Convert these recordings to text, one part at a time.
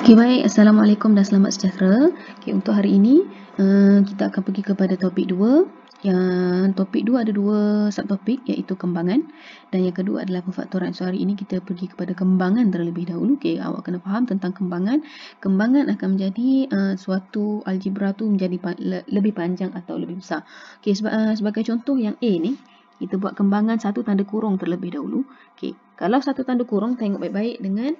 Okay, baik. Assalamualaikum dan selamat sejahtera. Okay, untuk hari ini kita akan pergi kepada topik 2. Yang topik 2 ada 2 subtopik, iaitu kembangan, dan yang kedua adalah pemfaktoran. So hari ini kita pergi kepada kembangan terlebih dahulu. Okay, awak kena faham tentang kembangan. Kembangan akan menjadi suatu algebra tu menjadi lebih panjang atau lebih besar. Okay, sebagai contoh yang A ni, kita buat kembangan satu tanda kurung terlebih dahulu. Okay. Kalau satu tanda kurung, tengok baik-baik dengan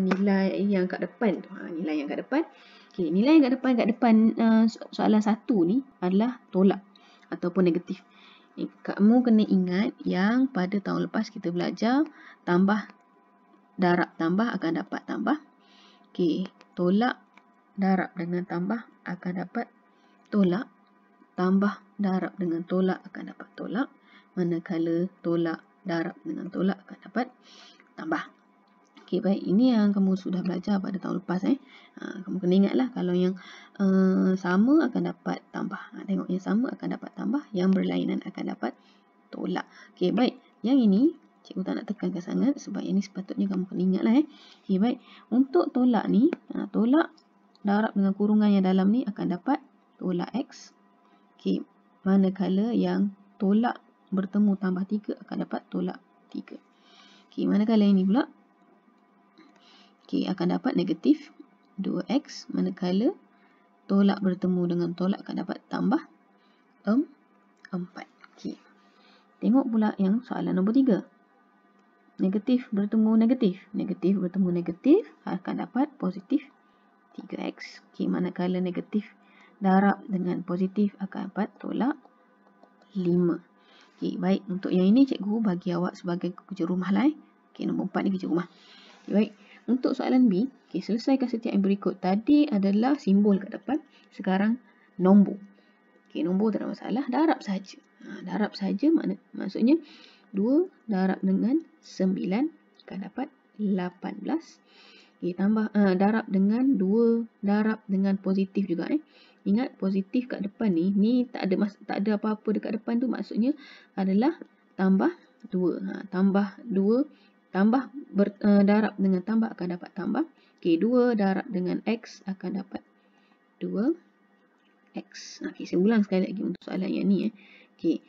nilai yang kat depan tu. Nilai yang kat depan. Okay, nilai yang kat depan soalan satu ni adalah tolak ataupun negatif. Kamu kena ingat yang pada tahun lepas kita belajar tambah darab tambah akan dapat tambah. Okay, tolak darab dengan tambah akan dapat tolak. Tambah darab dengan tolak akan dapat tolak. Manakala tolak darab dengan tolak akan dapat tambah. Okey, baik. Ini yang kamu sudah belajar pada tahun lepas. Kamu kena ingatlah, kalau yang sama akan dapat tambah. Tengok, yang sama akan dapat tambah, yang berlainan akan dapat tolak. Okey, baik. Yang ini cikgu tak nak tekankan sangat sebab ini sepatutnya kamu kena ingatlah. Okey, baik. Untuk tolak ni, tolak darab dengan kurungan yang dalam ni akan dapat tolak X. Okey, manakala yang tolak bertemu tambah 3 akan dapat tolak 3. Okey, manakala ini pula, okey, akan dapat negatif 2x, manakala tolak bertemu dengan tolak akan dapat tambah 4. Okey. Tengok pula yang soalan nombor 3. Negatif bertemu negatif. Negatif bertemu negatif akan dapat positif 3x. Okey, manakala negatif darab dengan positif akan dapat tolak 5. Okey, baik. Untuk yang ini cikgu bagi awak sebagai kerja rumah lah. Okey, nombor 4 ni kerja rumah. Okay, baik. Untuk soalan B, okay, selesaikan setiap yang berikut. Tadi adalah simbol kat depan. Sekarang nombor. Okay, nombor tak ada masalah. Darab saja. Darab saja maksudnya 2 darab dengan 9 akan dapat 18. Okay, tambah darab dengan 2 darab dengan positif juga. Ingat, positif kat depan ni tak ada apa-apa dekat depan tu, maksudnya adalah tambah 2. Tambah 2 tambah darab dengan tambah akan dapat tambah. Okey, 2 darab dengan X akan dapat 2X. Okey, saya ulang sekali lagi untuk soalan yang ni. Okey,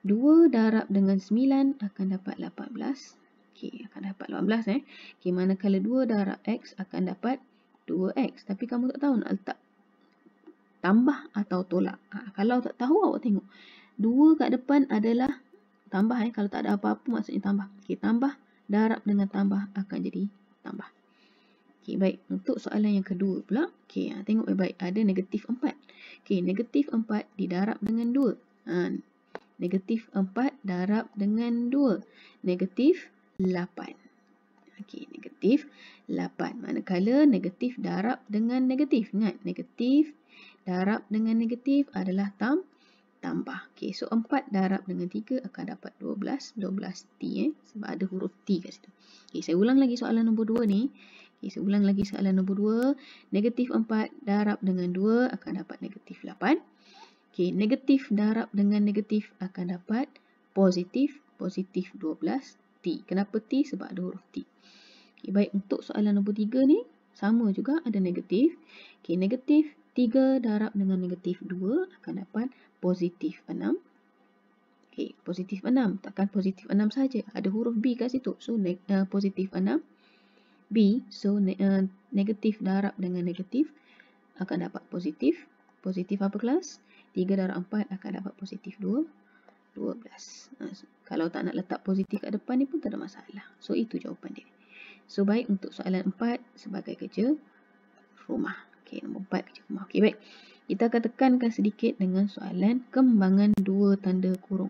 2 darab dengan 9 akan dapat 18. Okey, akan dapat 18. Okey, manakala 2 darab X akan dapat 2X. Tapi kamu tak tahu nak letak tambah atau tolak. Kalau tak tahu, awak tengok. 2 kat depan adalah tambah. Kalau tak ada apa-apa, maksudnya tambah. Okey, tambah darab dengan tambah akan jadi tambah. Okey, baik. Untuk soalan yang kedua pula, okey, tengok baik-baik. Ada negatif 4. Okey, negatif 4 didarab dengan 2. Negatif 4 darab dengan 2. Negatif 8. Okey, negatif 8. Manakala negatif darab dengan negatif. Ingat, negatif darab dengan negatif adalah tambah. Okey, so 4 darab dengan 3 akan dapat 12. 12T sebab ada huruf T kat situ. Okey, saya ulang lagi soalan nombor 2 ni. Okey, saya ulang lagi soalan nombor 2. Negatif 4 darab dengan 2 akan dapat negatif 8. Okey, negatif darab dengan negatif akan dapat positif 12T. Kenapa T? Sebab ada huruf T. Okey, baik. Untuk soalan nombor 3 ni, sama juga ada negatif. Okey, negatif 3 darab dengan negatif 2 akan dapat positif 6. Okey, positif 6. Takkan positif 6 saja. Ada huruf B kat situ. So, positif 6. B. So, negatif darab dengan negatif akan dapat positif. Positif apa kelas? 3 darab 4 akan dapat positif 12. Kalau tak nak letak positif kat depan ni pun tak ada masalah. So, itu jawapan dia. So, baik untuk soalan 4 sebagai kerja rumah. Okey, nombor 4 kerja rumah. Okey, baik. Kita akan tekankan sedikit dengan soalan kembangan 2 tanda kurung.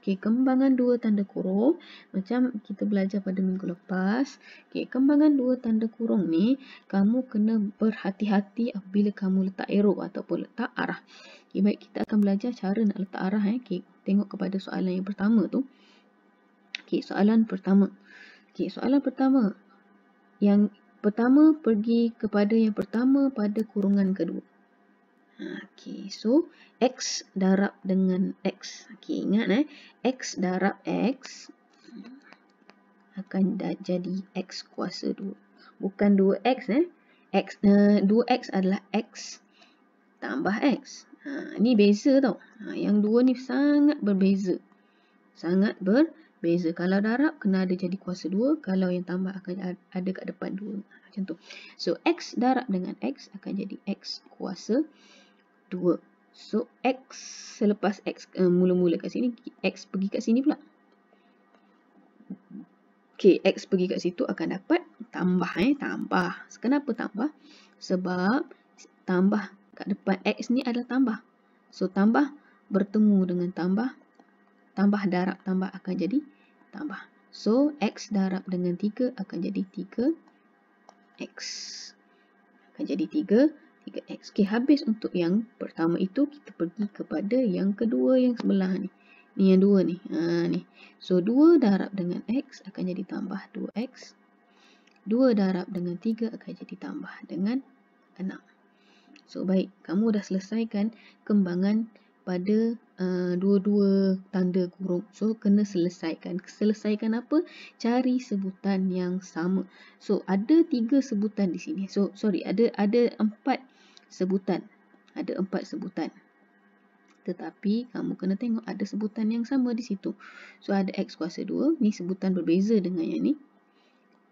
Okey, kembangan 2 tanda kurung macam kita belajar pada minggu lepas. Okey, kembangan 2 tanda kurung ni kamu kena berhati-hati apabila kamu letak arrow ataupun letak arah. Okey, baik, kita akan belajar cara nak letak arah. Okey, tengok kepada soalan yang pertama tu. Okey, soalan pertama. Okey, soalan pertama. Yang pertama pergi kepada yang pertama pada kurungan kedua. Okey, so X darab dengan X. Okey, ingat X darab X akan jadi X kuasa 2. Bukan 2x x 2x adalah x tambah x. Ni beza tau. Yang dua ni sangat berbeza. Sangat berbeza. Kalau darab kena ada jadi kuasa 2. Kalau yang tambah akan ada kat depan 2. Macam tu. So x darab dengan x akan jadi x kuasa 2. So x selepas x mula-mula kat sini, x pergi kat sini pula. Okay, x pergi kat situ akan dapat tambah. Tambah. Kenapa tambah? Sebab tambah kat depan x ni adalah tambah. So tambah bertemu dengan tambah. Tambah darab tambah akan jadi tambah. So x darab dengan 3 akan jadi 3x. Akan jadi 3x. Okay, habis untuk yang pertama itu, kita pergi kepada yang kedua yang sebelah ni. Ni yang dua ni. Ni. So 2 darab dengan x akan jadi tambah 2x. 2 darab dengan 3 akan jadi tambah dengan 6. So baik, kamu dah selesaikan kembangan pada dua-dua tanda kurung. So kena selesaikan. Selesaikan apa? Cari sebutan yang sama. So ada 3 sebutan di sini. So sorry, ada 4 sebutan. Ada 4 sebutan. Tetapi kamu kena tengok ada sebutan yang sama di situ. So ada x kuasa 2. Ni sebutan berbeza dengan yang ni.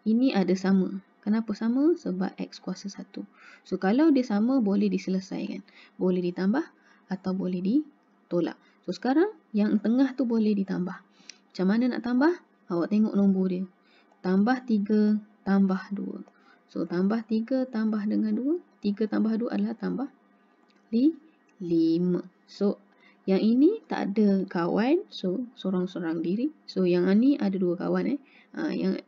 Ini ada sama. Kenapa sama? Sebab x kuasa 1. So kalau dia sama boleh diselesaikan. Boleh ditambah atau boleh ditolak. So sekarang yang tengah tu boleh ditambah. Macam mana nak tambah? Awak tengok nombor dia. Tambah 3 tambah 2. So tambah 3 tambah dengan 2. 3 tambah 2 adalah tambah 5. So yang ini tak ada kawan. So sorang-sorang diri. So yang ni ada 2 kawan. Yang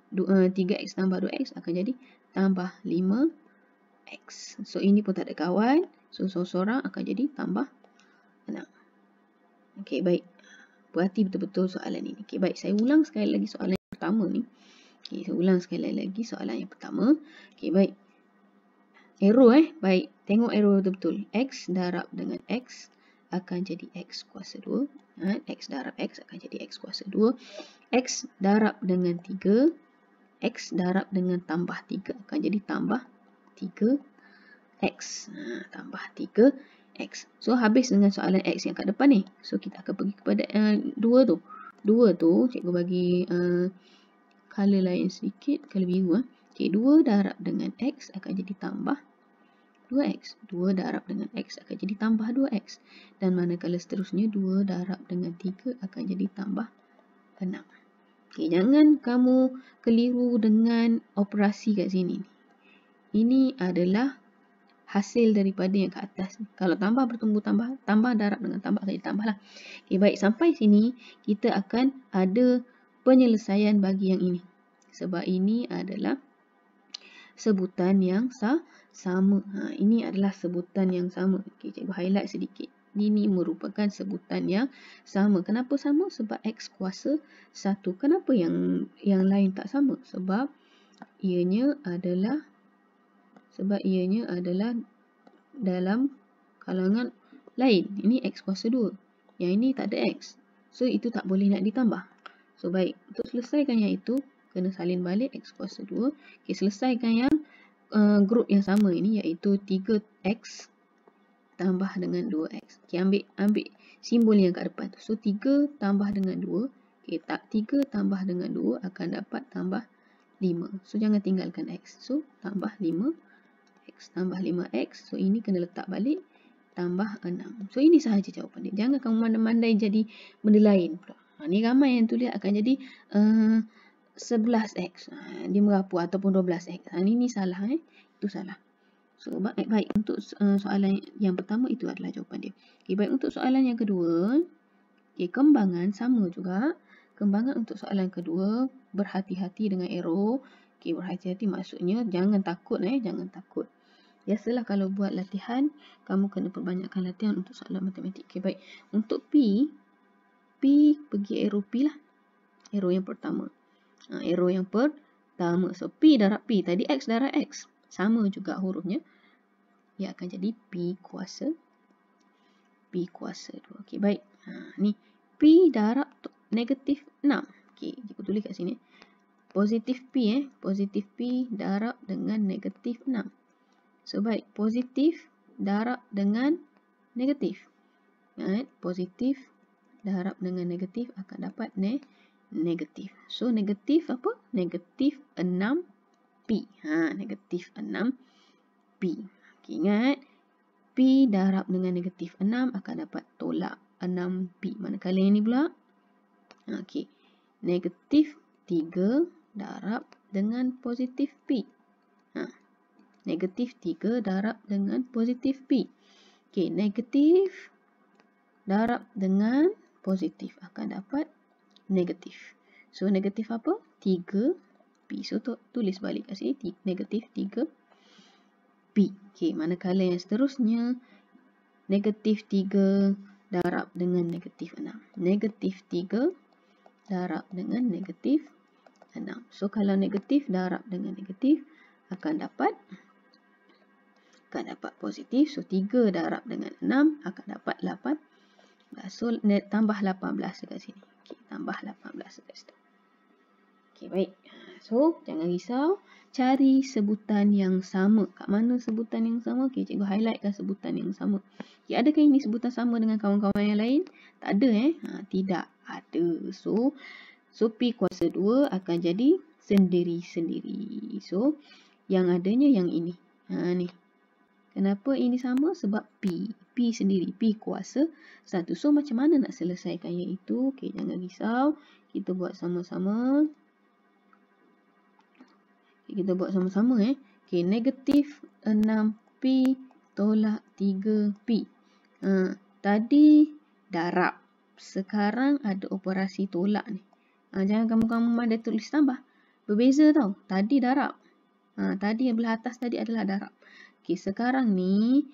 3x tambah 2x akan jadi tambah 5x. So ini pun tak ada kawan. So sorang-sorang akan jadi tambah 6. Okey, baik. Perhati betul-betul soalan ini. Okey, baik. Saya ulang sekali lagi soalan yang pertama ni. Okey, saya ulang sekali lagi soalan yang pertama. Okey, baik. Arrow baik. Tengok arrow betul-betul. X darab dengan x akan jadi x kuasa 2. X darab x akan jadi x kuasa 2. X darab dengan 3. X darab dengan tambah 3 akan jadi tambah 3x. Tambah 3x. So habis dengan soalan x yang kat depan ni. So kita akan pergi kepada 2 tu. 2 tu cikgu bagi color lain sedikit. Color biru. Okay, 2 darab dengan x akan jadi tambah 2x. 2 darab dengan x akan jadi tambah 2x. Dan manakala seterusnya 2 darab dengan 3 akan jadi tambah 6. Okay, jangan kamu keliru dengan operasi kat sini. Ini adalah hasil daripada yang kat atas ni. Kalau tambah bertemu tambah darab dengan tambah akan jadi tambah lah. Okay, baik. Sampai sini kita akan ada penyelesaian bagi yang ini. Sebab ini adalah sebutan yang sama. Ini adalah sebutan yang sama. Okay, cikgu highlight sedikit. Ini merupakan sebutan yang sama. Kenapa sama? Sebab x kuasa 1. Kenapa yang lain tak sama? Sebab ianya adalah dalam kalangan lain. Ini x kuasa 2. Yang ini tak ada x. So itu tak boleh nak ditambah. So baik, untuk selesaikan yang itu kena salin balik x kuasa 2. Okay, selesaikan yang grup yang sama ini iaitu 3x tambah dengan 2x. Okay, ambil simbol yang kat depan tu. So 3 tambah dengan 2. Okay, 3 tambah dengan 2 akan dapat tambah 5. So jangan tinggalkan x. So tambah 5x tambah 5x. So ini kena letak balik tambah 6. So ini sahaja jawapan dia. Jangan kamu mandai-mandai jadi benda lain pula. Ni ramai yang tulis akan jadi 11x. Dia merapu ataupun 12x. Ini salah. Itu salah. So baik untuk soalan yang pertama itu adalah jawapan dia. Okay, baik untuk soalan yang kedua. Okay, kembangan sama juga. Kembangan untuk soalan kedua, berhati-hati dengan arrow. Okay, berhati-hati maksudnya jangan takut. Jangan takut. Biasalah kalau buat latihan, kamu kena perbanyakkan latihan untuk soalan matematik. Okay, baik. Untuk P pergi arrow P lah. Arrow yang pertama. Arrow yang pertama. So, P darab P. Tadi X darab X. Sama juga hurufnya. Ia akan jadi P kuasa 2. Okey, baik. Ni P darab negatif 6. Okey, cikgu tulis kat sini. positif P positif P darab dengan negatif 6. So baik, positif darab dengan negatif. Right? Positif darab dengan negatif akan dapat negatif. So negatif apa? Negatif 6P. Negatif 6P. Okay, ingat, P darab dengan negatif 6 akan dapat tolak 6P. Manakala yang ni pula, okay, negatif 3 darab dengan positif P. Negatif 3 darab dengan positif P. Okay, negatif darab dengan positif akan dapat negatif. So, negatif apa? 3P. So, tulis balik kat sini. Negatif 3P. Okay, manakala yang seterusnya, negatif 3 darab dengan negatif 6. Negatif 3 darab dengan negatif 6. So, kalau negatif darab dengan negatif akan dapat positif. So, 3 darab dengan 6 akan dapat 18. So, tambah 18 dekat sini. Okay, tambah 18 dekat situ. Okay, baik. So, jangan risau. Cari sebutan yang sama. Kat mana sebutan yang sama? Okay, cikgu highlightkan sebutan yang sama. Okay, adakah ini sebutan sama dengan kawan-kawan yang lain? Tak ada tidak ada. So P kuasa 2 akan jadi sendiri-sendiri. So, yang adanya yang ini. Ni. Kenapa ini sama? Sebab P sendiri. P kuasa 1. So, macam mana nak selesaikan yang itu? Okay, jangan risau. Kita buat sama-sama. Okay, kita buat sama-sama. Okay, negatif 6P tolak 3P. Tadi darab. Sekarang ada operasi tolak ni. Jangan kamu ada tulis tambah. Berbeza tau. Tadi darab. Tadi yang belah atas tadi adalah darab. Okay, sekarang ni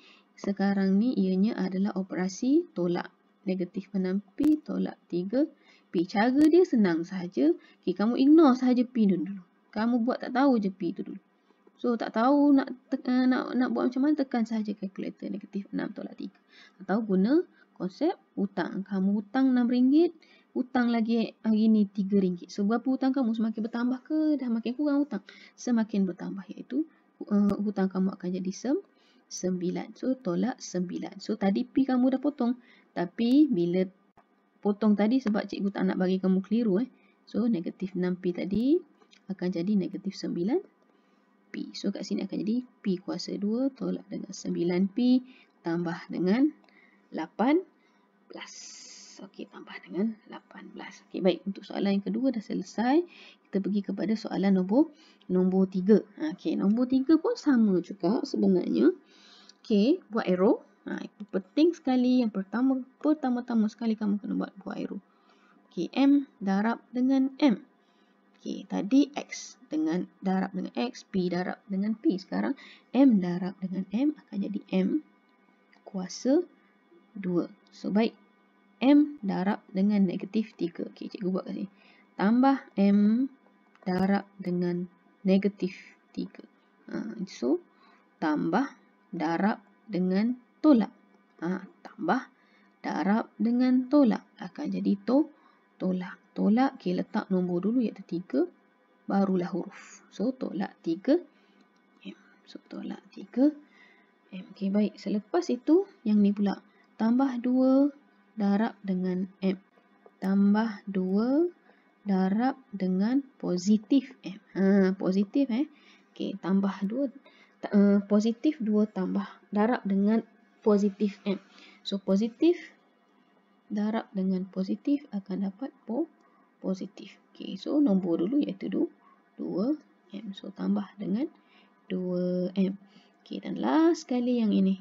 ianya adalah operasi tolak. Negatif 6P tolak 3P. Cara dia senang sahaja. Okay, kamu ignore sahaja P dulu. Kamu buat tak tahu je P tu dulu. So, tak tahu nak buat macam mana, tekan sahaja kalkulator negatif 6 tolak 3. Atau guna konsep hutang. Kamu hutang RM6, hutang lagi hari ni RM3. So, berapa hutang kamu? Semakin bertambah ke dah makin kurang hutang? Semakin bertambah, iaitu hutang kamu akan jadi 9. So, tolak 9. So, tadi P kamu dah potong. Tapi, bila potong tadi sebab cikgu tak nak bagi kamu keliru. So, negatif 6P tadi akan jadi negatif 9P. So, kat sini akan jadi P kuasa 2 tolak dengan 9P tambah dengan 18. Okey, tambah dengan 18. Okey, baik. Untuk soalan yang kedua dah selesai. Kita pergi kepada soalan nombor 3. Okey, nombor 3 pun sama juga sebenarnya. Okey, buat arrow. Itu penting sekali. Yang pertama-tama sekali kamu kena buat arrow. Okey, M darab dengan M. Okey, tadi X darab dengan X, P darab dengan P. Sekarang M darab dengan M akan jadi M kuasa 2. So, baik. M darab dengan negatif 3. Okey, cikgu buat kat sini. Tambah M darab dengan negatif 3. So, tambah darab dengan tolak. Tambah darab dengan tolak. Akan jadi tolak. Tolak, okay, letak nombor dulu iaitu 3. Barulah huruf. So, tolak 3M. So, tolak 3M. Okay, baik. Selepas itu, yang ni pula. Tambah 2 darab dengan M. Tambah 2 darab dengan positif M. Positif Okay, tambah 2. Positif 2 tambah darab dengan positif M. So, positif darab dengan positif akan dapat positif. Okay, so nombor dulu iaitu 2M. So, tambah dengan 2M. Okay, dan last sekali yang ini.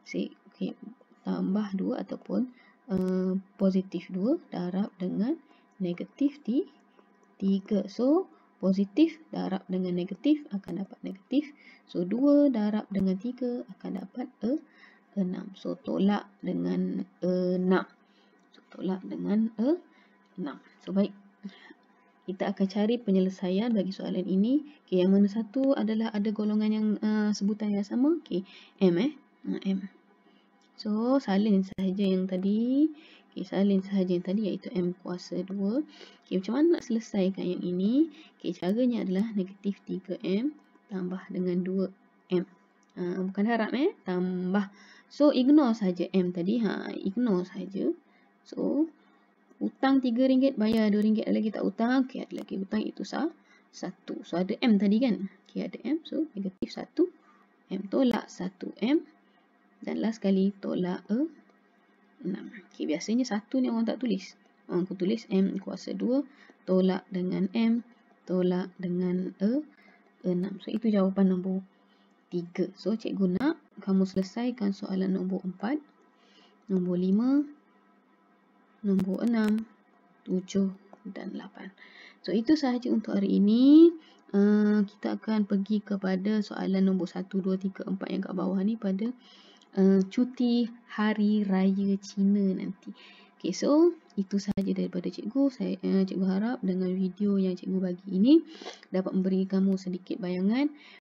Okay, tambah 2 ataupun positif 2 darab dengan negatif 3. So, positif darab dengan negatif akan dapat negatif. So, 2 darab dengan 3 akan dapat 6. So, tolak dengan 6. So, tolak dengan 6. So, baik. Kita akan cari penyelesaian bagi soalan ini. Okay, yang mana satu adalah ada golongan yang sebutan yang sama. Okay, M M. So, salin sahaja yang tadi. Okay, salin sahaja yang tadi iaitu M kuasa 2. Okay, macam mana nak selesaikan yang ini? Okay, caranya adalah negatif 3M tambah dengan 2M. Bukan harap tambah. So, ignore saja M tadi. Ignore saja. So, hutang RM3, bayar RM2 lagi tak hutang. Okay, ada lagi hutang itu 1. So, ada M tadi kan? Okay, ada M. So, negatif 1M tolak 1M. Dan last kali tolak 6. Okay, biasanya 1 ni orang tak tulis. Orang akan tulis M kuasa 2 tolak dengan M tolak dengan 6. So, itu jawapan nombor 3. So, cikgu nak kamu selesaikan soalan nombor 4, nombor 5, nombor 6, 7 dan 8. So, itu sahaja untuk hari ini. Kita akan pergi kepada soalan nombor 1, 2, 3, 4 yang kat bawah ni pada cuti Hari Raya Cina nanti. Okay, so itu sahaja daripada cikgu. Cikgu harap dengan video yang cikgu bagi ini dapat memberi kamu sedikit bayangan